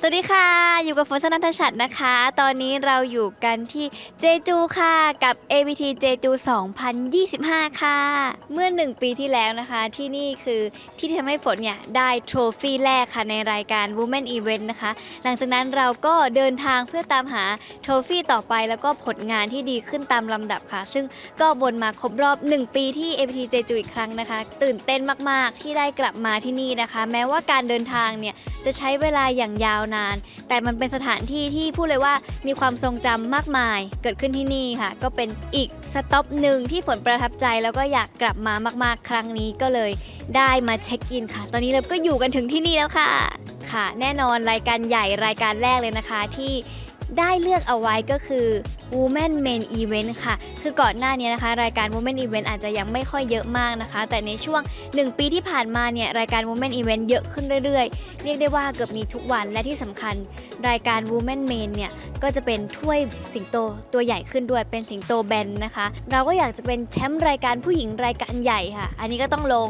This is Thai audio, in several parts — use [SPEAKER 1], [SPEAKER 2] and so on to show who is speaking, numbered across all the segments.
[SPEAKER 1] สวัสดีค่ะอยู่กับฝน ชนันทชัดนะคะ ตอนนี้เราอยู่กันที่เจจูค่ะกับ ABT เจจู 2025 ค่ะ เมื่อ1ปีที่แล้วนะคะที่นี่คือที่ทำให้ฝนเนี่ยได้โทรฟี่แรกค่ะในรายการ Women Event นะคะหลังจากนั้นเราก็เดินทางเพื่อตามหาโทรฟี่ต่อไปแล้วก็ผลงานที่ดีขึ้นตามลำดับค่ะซึ่งก็วนมาครบรอบ1ปีที่ ABT เจจูอีกครั้งนะคะตื่นเต้นมากๆที่ได้กลับมาที่นี่นะคะแม้ว่าการเดินทางเนี่ยจะใช้เวลาอย่างยาวนานแต่มันเป็นสถานที่ที่พูดเลยว่ามีความทรงจำมากมายเกิดขึ้นที่นี่ค่ะก็เป็นอีกสต็อปหนึ่งที่ฝนประทับใจแล้วก็อยากกลับมามากๆครั้งนี้ก็เลยได้มาเช็คอินค่ะตอนนี้เราก็อยู่กันถึงที่นี่แล้วค่ะค่ะแน่นอนรายการใหญ่รายการแรกเลยนะคะที่ได้เลือกเอาไว้ก็คือ Women Main Event ค่ะคือก่อนหน้านี้นะคะรายการ Women Event อาจจะยังไม่ค่อยเยอะมากนะคะแต่ในช่วง1ปีที่ผ่านมาเนี่ยรายการ Women Event เยอะขึ้นเรื่อยๆเรียกได้ว่าเกือบมีทุกวันและที่สำคัญรายการ Women Main เนี่ยก็จะเป็นถ้วยสิงโตตัวใหญ่ขึ้นด้วยเป็นสิงโตแบนนะคะเราก็อยากจะเป็นแชมป์รายการผู้หญิงรายการใหญ่ค่ะอันนี้ก็ต้องลง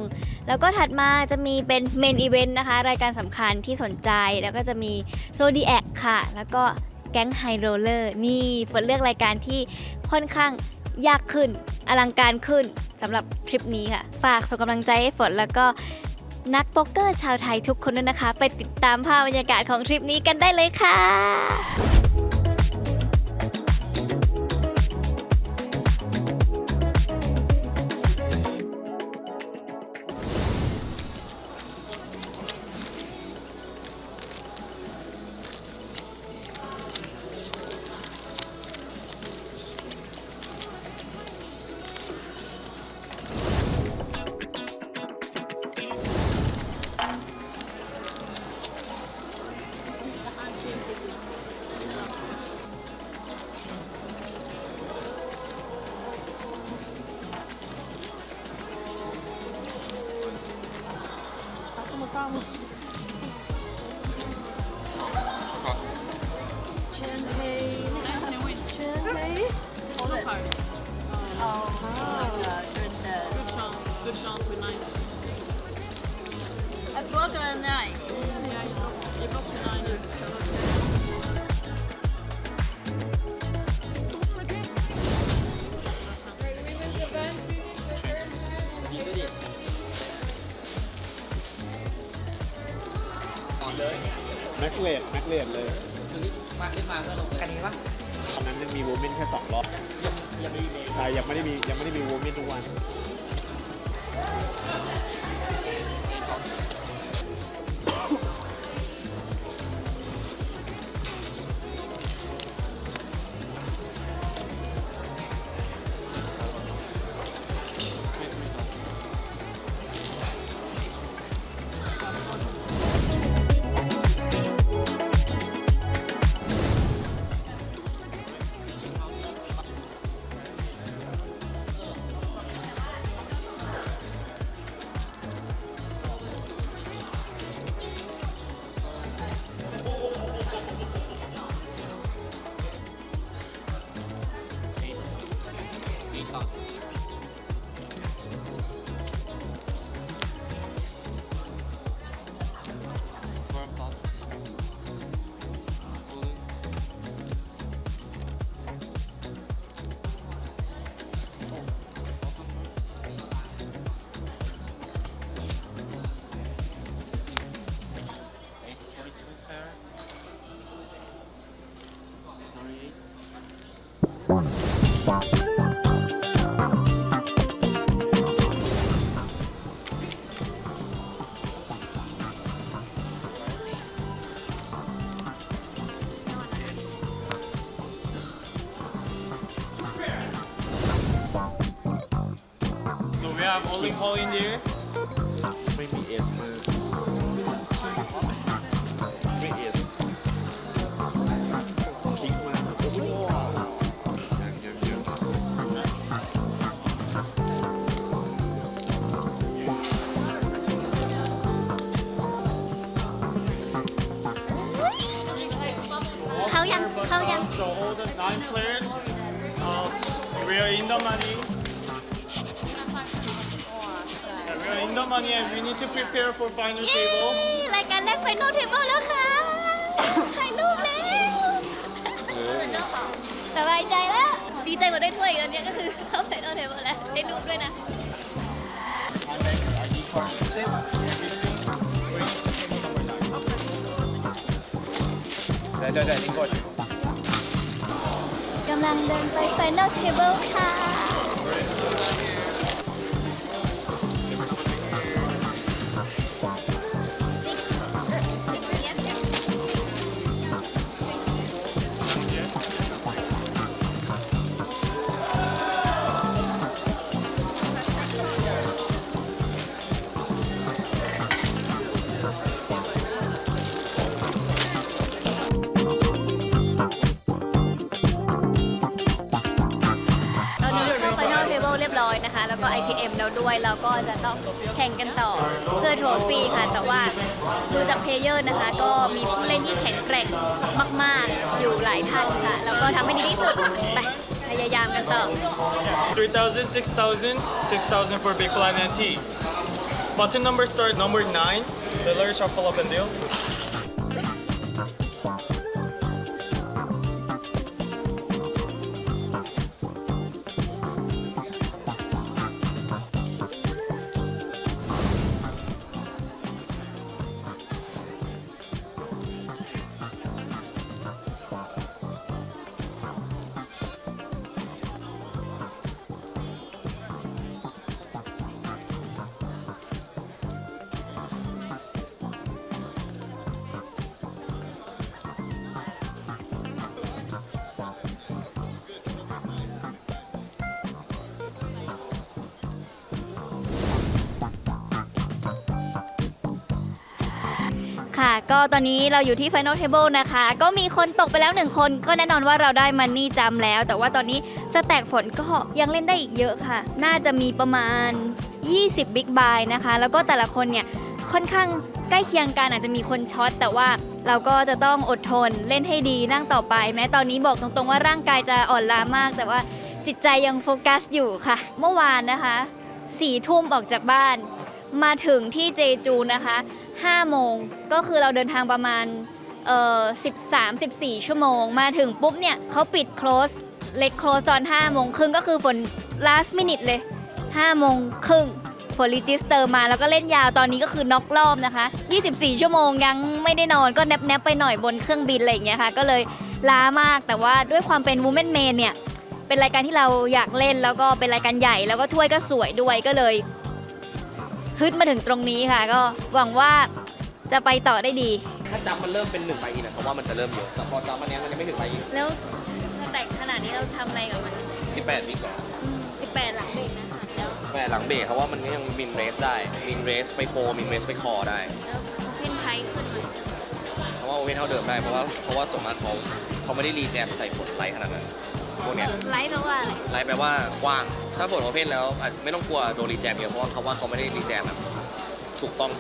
[SPEAKER 1] แล้วก็ถัดมาจะมีเป็น Main Event นะคะรายการสำคัญที่สนใจแล้วก็จะมี Zodiac ค่ะแล้วก็แก๊งไฮโรลเลอร์นี่ฝนเลือกรายการที่ค่อนข้างยากขึ้นอลังการขึ้นสำหรับทริปนี้ค่ะฝากส่งกำลังใจให้ฝนแล้วก็นักโป๊กเกอร์ชาวไทยทุกคนด้วยนะคะไปติดตามภาพบรรยากาศของทริปนี้กันได้เลยค่ะ
[SPEAKER 2] แม็กเลดเลย
[SPEAKER 3] คือนี่มาขึ้นมาเพื่อลงกันนี้ปะ
[SPEAKER 2] ตอนนั้นยังมีโวเมนแค่2 รอบ
[SPEAKER 3] ยังมี
[SPEAKER 2] ใช่ยังไม่ได้มีโวเมนทุกวัน
[SPEAKER 4] Bowling hall in there.
[SPEAKER 2] ไม่มีเอสมือไม่เอสคลิกมาโอ้โหเยอะ
[SPEAKER 1] เขายัง
[SPEAKER 4] So all the 9 players, we are in the money. Yeah, we are in the money and we need to prepare for final table.
[SPEAKER 1] รายการแรกไฟนอลเทเบิลแล้วค่ะ ถ่ายรูปแล้วสบายใจแล้ว ดีใจกว่าได้ถ้วยอีกอันเนี้ยก็คือเข้าไฟนอลเทเบิลแล้วได้รูปด้วยนะ
[SPEAKER 2] 对，您过去。
[SPEAKER 1] กำลังเดินไปไฟนอลเทเบิลค่ะ ตอนนี้เข้า Final Table เรียบร้อยนะคะ แล้วก็ ITM แล้วด้วย เราก็จะต้องแข่งกันต่อเพื่อโทฟี่ค่ะ แต่ว่าดูจากเพลเยอร์นะคะ ก็มีผู้เล่นที่แข็งแกร่งมาก ๆ อยู่หลายท่านค่ะ แล้วก็ทำให้ดีที่สุด ไปพยายามกันต่อ
[SPEAKER 4] 3,000, 6,000, 6,000 for big plan and T. Button number start number 9. The Larry Shuffle up and deal.
[SPEAKER 1] ค่ะ ก็ตอนนี้เราอยู่ที่ Final Table นะคะ ก็มีคนตกไปแล้ว1คนก็แน่นอนว่าเราได้มันนี่จำแล้ว แต่ว่าตอนนี้สแต็กฝนก็ยังเล่นได้อีกเยอะค่ะ น่าจะมีประมาณ 20 บิ๊กบายนะคะ แล้วก็แต่ละคนเนี่ยค่อนข้างใกล้เคียงกันอาจจะมีคนช็อต แต่ว่าเราก็จะต้องอดทนเล่นให้ดีนั่งต่อไป แม้ตอนนี้บอกตรงๆว่าร่างกายจะอ่อนล้ามาก แต่ว่าจิตใจยังโฟกัสอยู่ค่ะ เมื่อวานนะคะ4 ทุ่มออกจากบ้าน มาถึงที่เจจูนะคะ5 โมงก็คือเราเดินทางประมาณ13-14 ชั่วโมงมาถึงปุ๊บเนี่ยเขาปิดโคลสเล็กโคลสตอน5 โมงครึ่งก็คือฝน last minute เลย5 โมงครึ่งฝนรีจิสเตอร์มาแล้วก็เล่นยาวตอนนี้ก็คือน็อกรอบนะคะ24 ชั่วโมงยังไม่ได้นอนก็แนบๆไปหน่อยบนเครื่องบินอะไรอย่างเงี้ยค่ะก็เลยล้ามากแต่ว่าด้วยความเป็น Women Main เนี่ยเป็นรายการที่เราอยากเล่นแล้วก็เป็นรายการใหญ่แล้วก็ถ้วยก็สวยด้วยก็เลยฮึดมาถึงตรงนี้ค่ะก็หวังว่าจะไปต่อได้ดี
[SPEAKER 3] ถ้าจำมันเริ่มเป็น1 ใบอินอะเพราะว่ามันจะเริ่มเยอะแต่พอจำอันเนี้ยมันยังไม่1 ใบอิน
[SPEAKER 1] แล้วสแต็กขนาดนี้เราทำอะไรกับมัน
[SPEAKER 3] 18 วิก่อน
[SPEAKER 1] 18 หลังเบรกนะคะแล้ว
[SPEAKER 3] แต่หลังเบรกเพราะว่ามันก็ยังมินเรสได้มินเรสไปโฟมินเรสไปคอได้
[SPEAKER 1] แล้วเพ่นไทยขึ้นมา
[SPEAKER 3] เพราะว่าโอเว่นเท่าเดิมได้เพราะว่าส่วนมากเขาไม่ได้รีแจมใส่ผลไลท์ขนาดนั้นพวกเนี้ย
[SPEAKER 1] ไลฟ์แปลว่าอะไร
[SPEAKER 3] ไลท์แปลว่ากว้างถ้าผลโอเพ่นแล้วอาจไม่ต้องกลัวโดนรีแจมเยอะเพราะว่าเขาไม่ได้รีแจมแบบถูกต้อง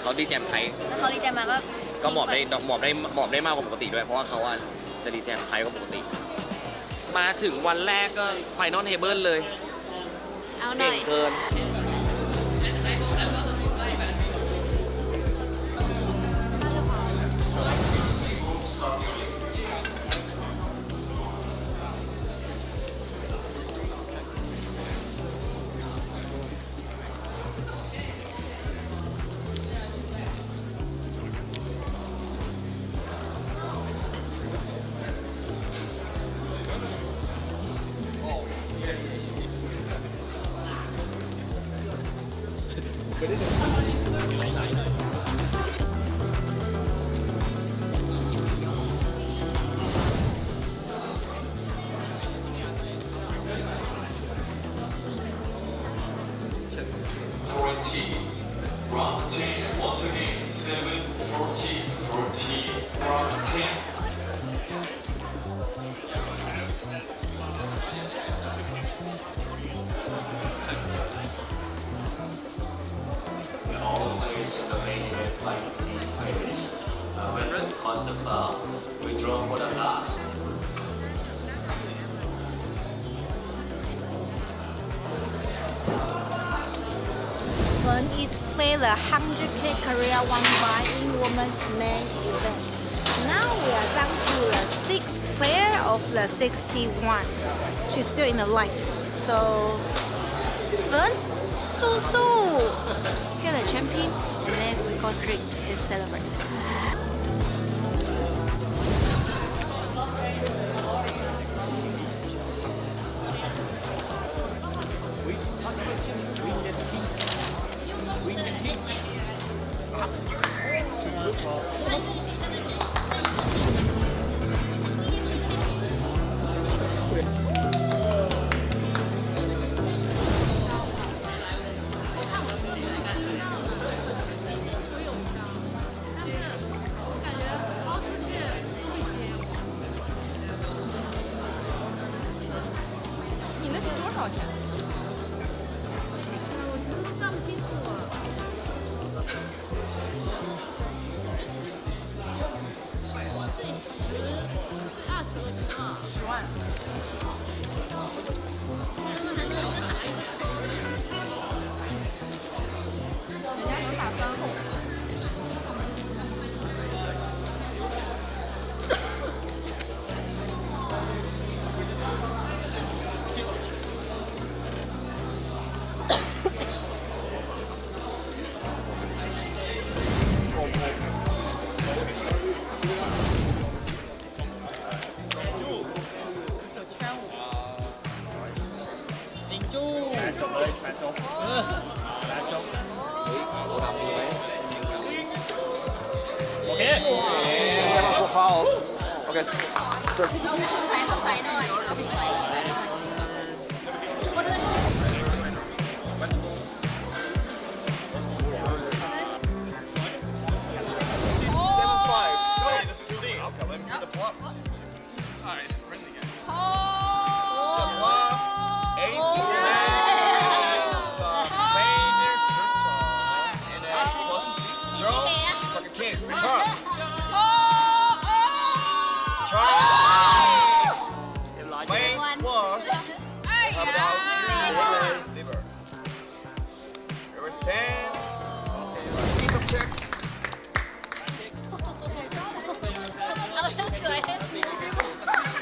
[SPEAKER 3] เขารีแจมไทย
[SPEAKER 1] แล้วเขาดีใจมาก็
[SPEAKER 3] ก็หมอบได้มากกว่าปกติด้วยเพราะว่าเขาว่าจะรีแจมไทยกว่าปกติ มาถึงวันแรกก็ไฟนอลเทเบิลเลย
[SPEAKER 1] เอาหน่
[SPEAKER 3] เก่
[SPEAKER 1] อง ย
[SPEAKER 3] เกิน
[SPEAKER 5] Round 10, once again, 7, 14, 14, round 10. And all the players in the main event like team players. When red caused the foul, we draw for the last.
[SPEAKER 6] Fun is play the 100K career one by in women's main event. Now we are down to the 6th player of the 61. She's still in the life. So, fun, so. Get a champion, and then we go drink and celebrate.
[SPEAKER 2] Okay, sir. Check.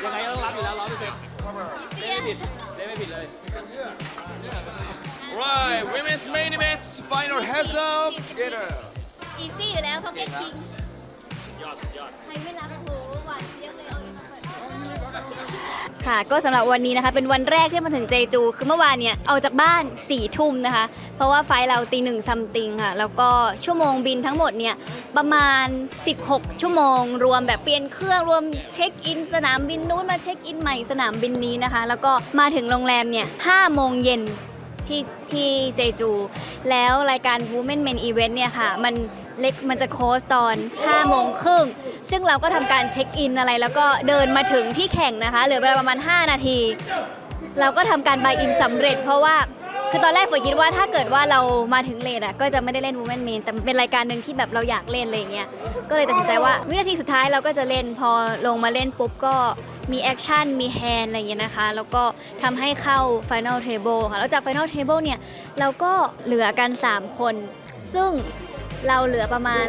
[SPEAKER 3] ยังไงก็ต้องรับอยู่แล้ว100%ได้ไม่ผิดเลย
[SPEAKER 2] Right, women's main event, final heads up. Get her.
[SPEAKER 1] อีซี่อยู่แล้วพ็อกเก็ตคิง
[SPEAKER 3] ยอดยอด
[SPEAKER 1] ใครไม่รับโหหวานเจี๊ยบเลยเอาค่ะก็สำหรับวันนี้นะคะเป็นวันแรกที่มาถึงเจจูคือเมื่อวานเนี่ยออกจากบ้าน4 ทุ่มนะคะเพราะว่าไฟล์เราตี 1 ซัมติงค่ะแล้วก็ชั่วโมงบินทั้งหมดเนี่ยประมาณ16 ชั่วโมงรวมแบบเปลี่ยนเครื่องรวมเช็คอินสนามบินนู้นมาเช็คอินใหม่สนามบินนี้นะคะแล้วก็มาถึงโรงแรมเนี่ย5 โมงเย็นที่เจจูแล้วรายการ Women Men Event เนี่ยค่ะมันจะโค้ชตอน 5 โมงครึ่งซึ่งเราก็ทำการเช็คอินอะไรแล้วก็เดินมาถึงที่แข่งนะคะเหลือเวลาประมาณ5 นาที เราก็ทำการบายอินสำเร็จเพราะว่าคือตอนแรกฝนคิดว่าถ้าเกิดว่าเรามาถึงเลทอ่ะก็จะไม่ได้เล่น Women Men แต่เป็นรายการหนึ่งที่แบบเราอยากเล่นอะไรอย่างเงี้ยก็เลยตัดสินใจว่าวินาทีสุดท้ายเราก็จะเล่นพอลงมาเล่นปุ๊บก็มีแอคชั่นมีแฮนด์อะไรอย่างเงี้ยนะคะแล้วก็ทำให้เข้า Final Table ค่ะแล้วจาก Final Table เนี่ยเราก็เหลือกัน3 คนซึ่งเราเหลือประมาณ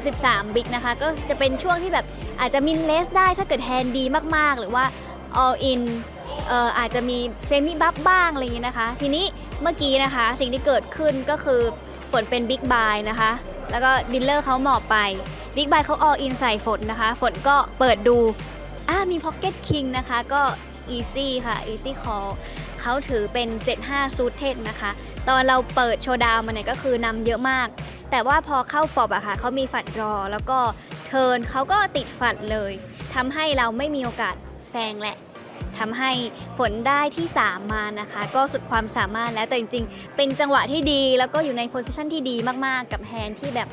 [SPEAKER 1] 12-13 บิ๊กนะคะก็จะเป็นช่วงที่แบบอาจจะมินเลสได้ถ้าเกิดแฮนด์ดีมากๆหรือว่า all in อาจจะมีเซมิบัฟบ้างอะไรอย่างนี้นะคะทีนี้เมื่อกี้นะคะสิ่งที่เกิดขึ้นก็คือฝนเป็นบิ๊กบายนะคะแล้วก็ดิลเลอร์เขาหมอบไปบิ๊กบายเขา all in ใส่ฝนนะคะฝนก็เปิดดูมี Pocket King นะคะก็ easy ค่ะ easy call เขาถือเป็น 75 suited นะคะตอนเราเปิดโชว์ดาวมาเนี่ยก็คือนำเยอะมากแต่ว่าพอเข้าฟอบอะค่ะเขามีฝัดรอแล้วก็เทิร์นเขาก็ติดฝัดเลยทำให้เราไม่มีโอกาสแซงแหละทำให้ฝนได้ที่ 3 มานะคะก็สุดความสามารถแล้วแต่จริงๆเป็นจังหวะที่ดีแล้วก็อยู่ในโพสิชันที่ดีมากๆกับแฮนด์ที่แบบ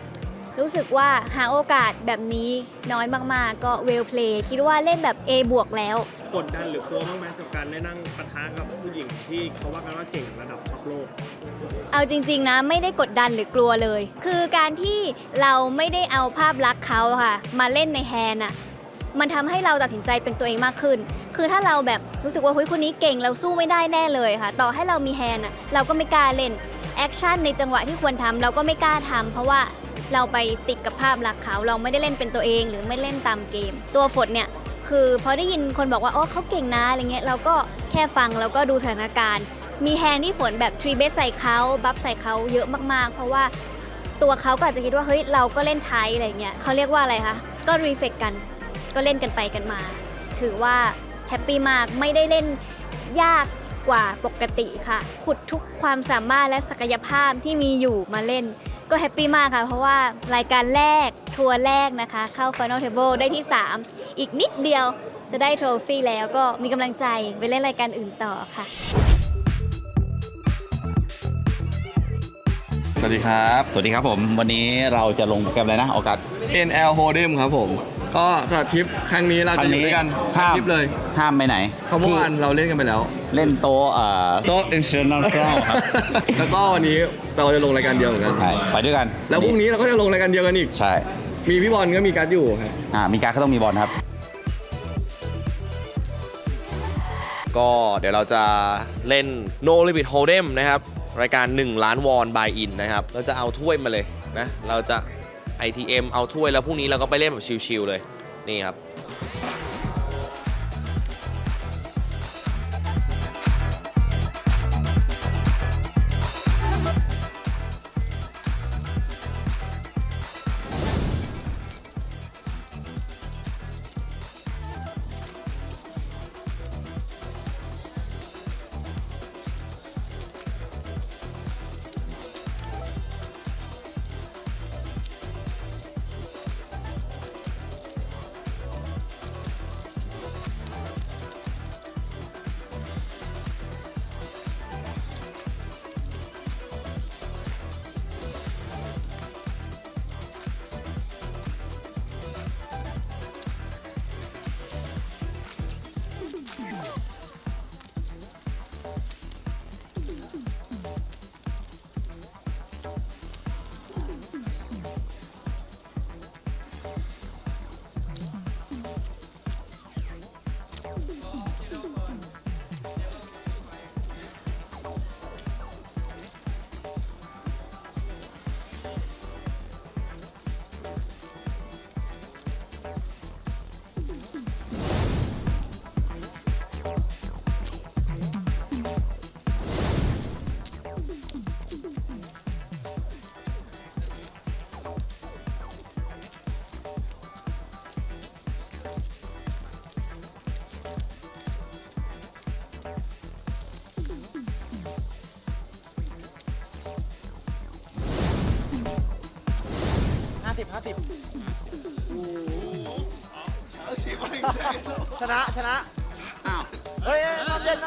[SPEAKER 1] รู้สึกว่าหาโอกาสแบบนี้น้อยมากๆก็เวลเพลย์คิดว่าเล่นแบบ A บวกแล้ว
[SPEAKER 7] กดดันหรือกลัวบ้างไหมกับการได้นั่งปะทะกับผู้หญิงที่เขาว่ากันว่าเก่งระดับท็อปโลก
[SPEAKER 1] เอาจริงๆนะไม่ได้กดดันหรือกลัวเลยคือการที่เราไม่ได้เอาภาพลักษณ์เขาค่ะมาเล่นในแฮนด์อะมันทำให้เราตัดสินใจเป็นตัวเองมากขึ้นคือถ้าเราแบบรู้สึกว่าเฮ้ยคนนี้เก่งเราสู้ไม่ได้แน่เลยค่ะต่อให้เรามีแฮนด์อะเราก็ไม่กล้าเล่นแอคชั่นในจังหวะที่ควรทำเราก็ไม่กล้าทำเพราะว่า เราไปติดกับภาพลักษณ์เขาเราไม่ได้เล่นเป็นตัวเองหรือไม่เล่นตามเกม ตัวฝนเนี่ยคือพอได้ยินคนบอกว่าอ๋อเขาเก่งนะอะไรเงี้ยเราก็แค่ฟังแล้วก็ดูสถานการณ์มีแฮนด์ที่ฝนแบบทรีเบสใส่เขาบัฟใส่เขาเยอะมากๆเพราะว่าตัวเขาก็อาจจะคิดว่าเฮ้ยเราก็เล่นไทยอะไรเงี้ยเขาเรียกว่าอะไรคะก็รีเฟกกันก็เล่นกันไปกันมาถือว่าแฮปปี้มากไม่ได้เล่นยากกว่าปกติค่ะขุดทุกความสามารถและศักยภาพที่มีอยู่มาเล่นก็แฮปปี้มากค่ะเพราะว่ารายการแรกทัวร์แรกนะคะเข้า Final Table ได้ที่ 3 อีกนิดเดียวจะได้โทรฟี่แล้วก็มีกำลังใจไปเล่นรายการอื่นต่อค่ะ
[SPEAKER 2] สวัสดีครับ
[SPEAKER 8] สวัสดีครับผม วันนี้เราจะลงโปรแกรมอะไรนะออกัส
[SPEAKER 2] NL Hold'em ครับผม ก็สำหรับทริปครั้งนี้เราจะอยู่ด้วยกัน
[SPEAKER 8] ห้าม
[SPEAKER 2] ทริปเลย
[SPEAKER 8] ห้ามไปไหน
[SPEAKER 2] เขาเมื่อวานเราเล่นกันไปแล้ว
[SPEAKER 8] เล่นโต๊ะโต๊ะ international ครับ
[SPEAKER 2] แล้วก็วันนี้เราจะลงรายการเดียวเหมือนกัน
[SPEAKER 8] ใช่ไปด้วยกัน
[SPEAKER 2] แล้วพรุ่งนี้เราก็จะลงรายการเดียวกันอีก
[SPEAKER 8] ใช่
[SPEAKER 2] มีพี่บอลก็มีการ์ดอยู่ครับ
[SPEAKER 8] มีการก็ต้องมีบอลครับ
[SPEAKER 3] ก็เดี๋ยวเราจะเล่น No Limit Hold'em นะครับรายการ1ล้านวอน buy in นะครับเราจะเอาถ้วยมาเลยนะเราจะ ITM เอาถ้วยแล้วพรุ่งนี้เราก็ไปเล่นแบบชิลๆเลยนี่ครับ
[SPEAKER 4] ชนะเฮ้ยน้ำเย็น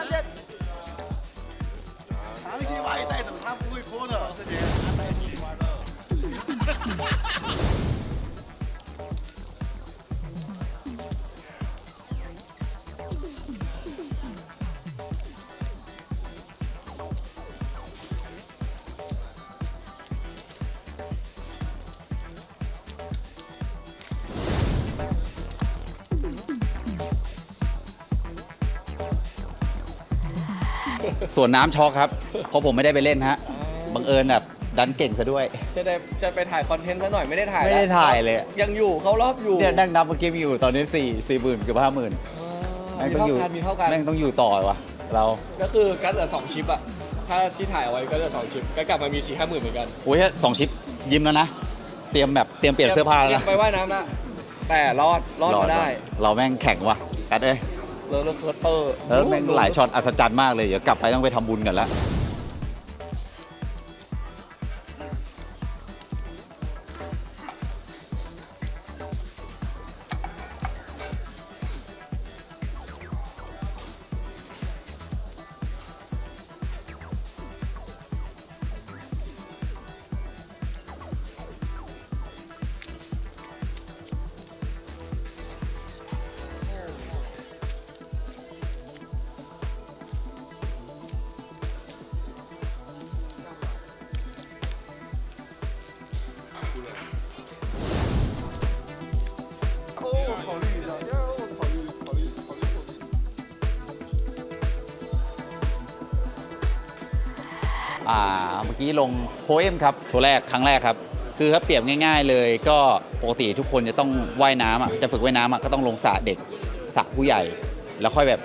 [SPEAKER 8] ส่วนน้ำช็อกครับ เพราะผมไม่ได้ไปเล่นฮะ บังเอิญแบบดันเก่งซะด้วย
[SPEAKER 2] จะไปถ่ายคอนเทนต์ซะหน่อยไม่ได้ถ่าย
[SPEAKER 8] ไม่ได้ถ่ายเลย
[SPEAKER 2] ยังอยู่เขารอบอยู่
[SPEAKER 8] เนี่ยนั่งนับเมื่อกี้มีอยู่ตอนนี้4 หมื่นเกือบ50,000แม่งต้องอยู่
[SPEAKER 2] มีเท่ากัน
[SPEAKER 8] แม่งต้องอยู่ต่อวะเรา
[SPEAKER 2] ก็คือการ์ดเหลือ2ชิปอะถ้าที่ถ่ายเอาไว้ก็เหลือ2ชิปก็กลับมามี 4-5 หมื่นเหมือนกัน
[SPEAKER 8] โอ้ย2 ชิปยิ้มแล้วนะ เตรียมเปลี่ยนเสื้อผ้าแล้ว
[SPEAKER 2] เตรีย
[SPEAKER 8] นะ
[SPEAKER 2] มไปว่ายน้ำละแต่รอดมาได้
[SPEAKER 8] เราแม่งแข่งว่ะกัดเอ้ย
[SPEAKER 2] เลอเคอร์เตอร์
[SPEAKER 8] แล้วแม่งหลายช็อตอัศจรรย์มากเลย เดี๋ยวกลับไปต้องไปทำบุญกันแล้ว เมื่อกี้ลงโพเอมครับโชว์แรกครั้งแรกครับ คือถ้าเปรียบง่ายๆเลยก็ปกติทุกคนจะต้องว่ายน้ำอ่ะจะฝึกว่ายน้ำอ่ะก็ต้องลงสระเด็กสระผู้ใหญ่ แล้วค่อยแบบ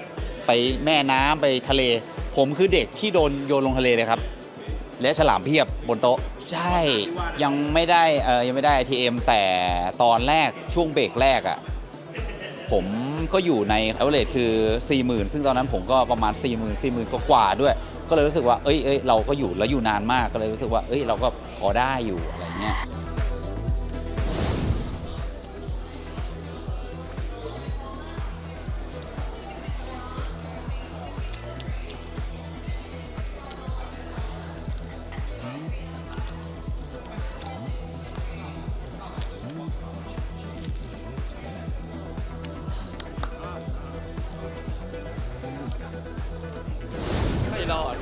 [SPEAKER 8] ไปแม่น้ำไปทะเล ผมคือเด็กที่โดนโยนลงทะเลเลยครับ และฉลามเพียบบนโต๊ะใช่ยังไม่ได้ITM แต่ตอนแรกช่วงเบรกแรกอ่ะผมก็อยู่ในเอาเลทคือ 40,000 ซึ่งตอนนั้นผมก็ประมาณ 40,000 กว่าๆด้วย ก็เลยรู้สึกว่าเอ้ยเราก็อยู่แล้วอยู่นานมากก็เลยรู้สึกว่าเอ้ยเราก็พอได้อยู่อะไรเงี้ย
[SPEAKER 2] ไม่รอด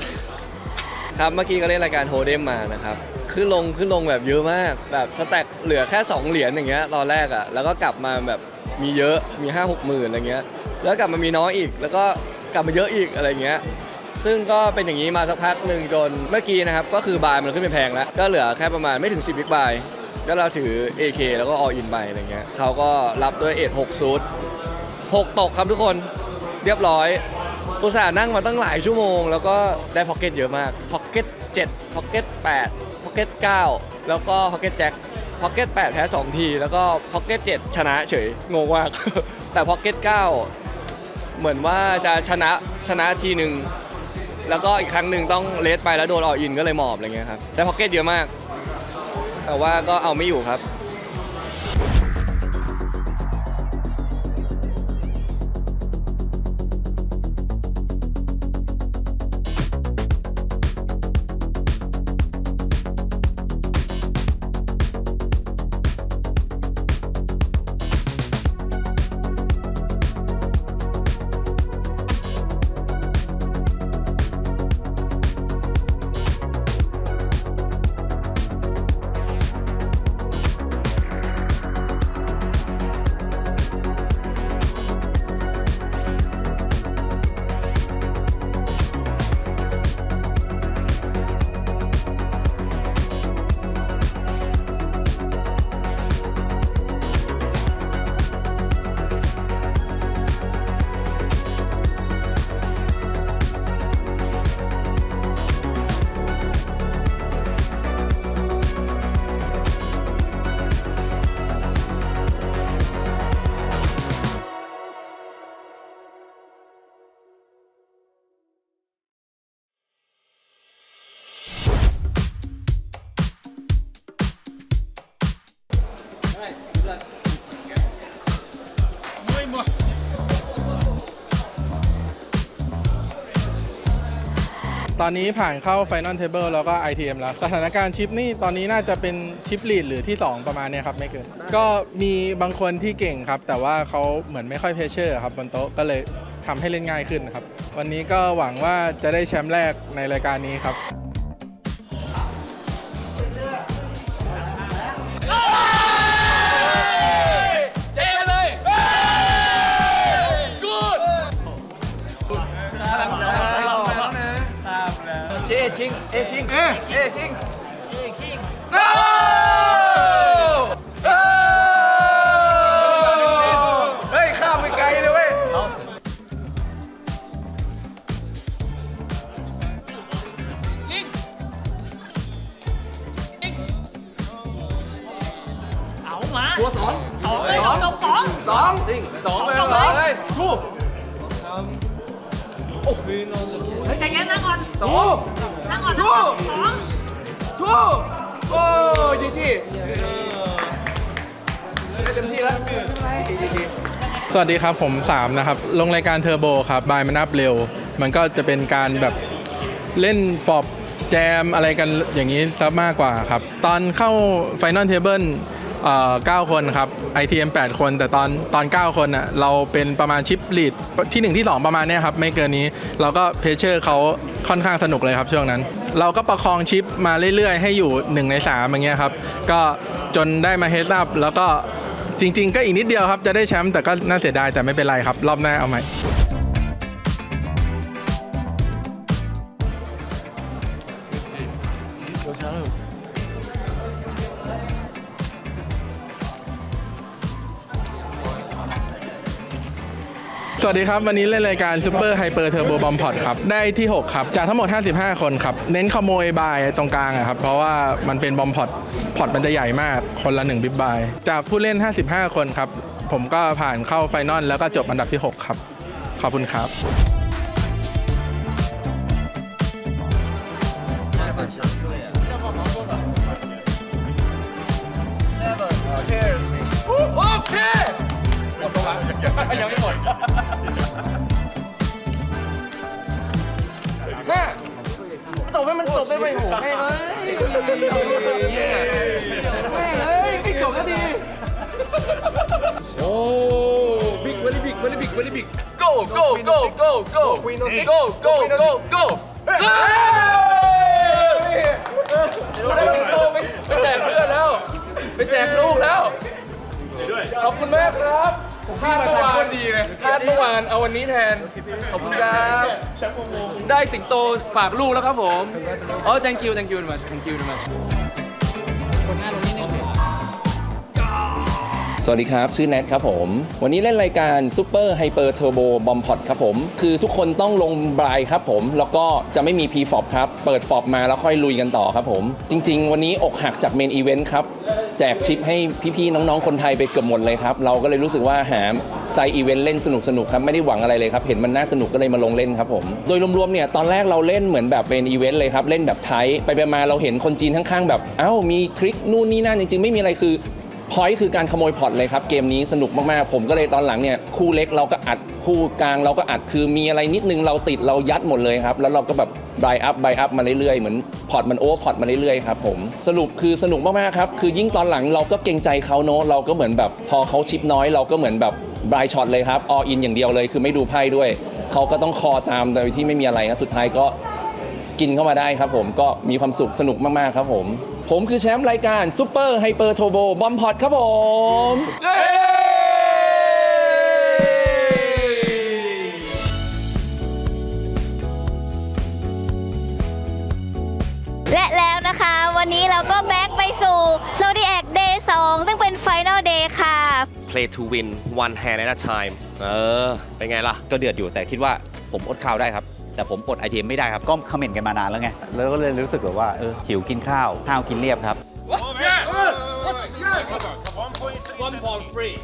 [SPEAKER 2] ครับเมื่อกี้ก็เล่นรายการโฮเดมมานะครับขึ้นลงแบบเยอะมากแบบสแต็กเหลือแค่2เหรียญอย่างเงี้ยตอนแรกอ่ะแล้วก็กลับมาแบบมีเยอะมี 5-6 หมื่นอะไรเงี้ยแล้วกลับมามีน้อยอีกแล้วก็กลับมาเยอะอีกอะไรเงี้ยซึ่งก็เป็นอย่างนี้มาสักพักหนึ่งจนเมื่อกี้นะครับก็คือบายมันขึ้นไปแพงแล้วก็เหลือแค่ประมาณไม่ถึง10บิ๊กบายก็เราถือ AK แล้วก็ all in ไปอะไรเงี้ยเขาก็รับด้วยเอท6ซูท6ตกครับทุกคนเรียบร้อยอุตส่าห์นั่งมาตั้งหลายชั่วโมงแล้วก็ได้พ็อกเก็ตเยอะมากพ็อกเก็ต7พ็อกเก็ต8พ็อกเก็ต9แล้วก็พ็อกเก็ตแจ็คพ็อกเก็ต8แพ้2ทีแล้วก็พ็อกเก็ต7ชนะเฉยงงมาก แต่พ็อกเก็ต9เหมือนว่าจะชนะทีหนึ่งแล้วก็อีกครั้งหนึ่งต้องเลสไปแล้วโดนออกอินก็เลยหมอบอะไรเงี้ยครับได้พ็อกเก็ตเยอะมากแต่ว่าก็เอาไม่อยู่ครับ
[SPEAKER 9] ตอนนี้ผ่านเข้า Final Table แล้วก็ ITM แล้วสถานการณ์ชิปนี่ตอนนี้น่าจะเป็นชิปลีดหรือที่ 2 ประมาณเนี้ยครับไม่เกินก็มีบางคนที่เก่งครับแต่ว่าเขาเหมือนไม่ค่อยเพชเชอร์ครับบนโต๊ะก็เลยทำให้เล่นง่ายขึ้นครับวันนี้ก็หวังว่าจะได้แชมป์แรกในรายการนี้ครับ สวัสดีครับผม3นะครับลงรายการเทอร์โบครับบายมันอัพเร็วมันก็จะเป็นการแบบเล่นฟอบแจมอะไรกันอย่างนี้ซะมากกว่าครับตอนเข้า Final Table 9 คนครับ ITM 8 คนแต่ตอน 9 คนอ่ะเราเป็นประมาณชิปลีดที่ 1 ที่ 2 ประมาณเนี้ยครับไม่เกินนี้เราก็เพชเชอร์เขาค่อนข้างสนุกเลยครับช่วงนั้นเราก็ประคองชิปมาเรื่อยๆให้อยู่1 ใน 3อย่างเงี้ยครับก็จนได้มาเฮดอัพแล้วก็จริงๆก็อีกนิดเดียวครับจะได้แชมป์แต่ก็น่าเสียดายแต่ไม่เป็นไรครับรอบหน้าเอาใหม่ สวัสดีครับ วันนี้เล่นรายการ Super Hyper Turbo Bomb Pod ครับ ได้ที่ 6 ครับ จากทั้งหมด 55 คนครับ เน้นขโมยบายตรงกลางอะครับ เพราะว่ามันเป็นบอมพอดมันจะใหญ่มากคนละ1บิ๊บบายจากผู้เล่น 55 คนครับ ผมก็ผ่านเข้าไฟนอลแล้วก็จบอันดับที่ 6 ครับ ขอบคุณครับ
[SPEAKER 3] จบให้มันจบได้ไปโหให้เลยแม่เอ้ยไม่จบสักทีโอ้บิ๊ก very big very big very big go go go go go go go go go ไปแจกเพื่อนแล้วไปแจกลูกแล้วขอบคุณมากครับพลาดเมื่อวานเอาวันนี้แทนขอบคุณครับได้สิงโตฝากลูกแล้วครับผมอ๋อ thank you very much thank you very much สวัสดีครับชื่อแนทครับผมวันนี้เล่นรายการ Super Hyper Turbo Bomb Pod ครับผมคือทุกคนต้องลงบรายครับผมแล้วก็จะไม่มี P-FOP ครับเปิด FOP มาแล้วค่อยลุยกันต่อครับผมจริงๆวันนี้อกหักจากเมนอีเวนต์ครับแจกชิปให้พี่ๆน้องๆคนไทยไปเกือบหมดเลยครับเราก็เลยรู้สึกว่าหาไซต์อีเวนต์เล่นสนุกๆครับไม่ได้หวังอะไรเลยครับเห็นมันน่าสนุกก็เลยมาลงเล่นครับผมโดยรวมๆเนี่ยตอนแรกเราเล่นเหมือนแบบเป็นอีเวนต์เลยครับเล่นแบบไทยไปมาเราเห็นคนจีนข้างๆแบบมีทริคนู่นนี่นั่นจริงๆไม่มีอะไรคือพอยต์คือการขโมยพอร์ตเลยครับเกมนี้สนุกมากๆผมก็เลยตอนหลังเนี่ยคู่เล็กเราก็อัดคู่กลางเราก็อัดคือมีอะไรนิดนึงเราติดเรายัดหมดเลยครับแล้วเราก็แบบบายอัพมาเรื่อยๆเหมือนพอร์ตมันโอเวอร์พอร์ตมาเรื่อยๆครับผมสรุปคือสนุกมากๆครับคือยิ่งตอนหลังเราก็เกรงใจเขาเนาะเราก็เหมือนแบบพอเขาชิปน้อยเราก็เหมือนแบบบายช็อตเลยครับออินอย่างเดียวเลยคือไม่ดูไพ่ด้วยเขาก็ต้องคอตามโดยที่ไม่มีอะไรนะสุดท้ายก็กินเข้ามาได้ครับผมก็มีความสุขสนุกมากๆครับผมคือแชมป์รายการ Super Hyper Turbo Bomb Pod ครับผม
[SPEAKER 1] และแล้วนะคะวันนี้เราก็แบ็กไปสู่ Zodiac Day 2 ซึ่งเป็น Final Day ค่ะ
[SPEAKER 3] Play to win one hand at a time เป็นไงล่ะ
[SPEAKER 8] ก็เดือดอยู่แต่คิดว่าผมอดข้าวได้ครับแต่ผมอดไอทีเอ็มไม่ได้ครับก็คอมเมนต์กันมานานแล้วไงแล้วก็เลยรู้สึกแบบว่าหิวกินข้าวกินเรียบครับ
[SPEAKER 3] One point free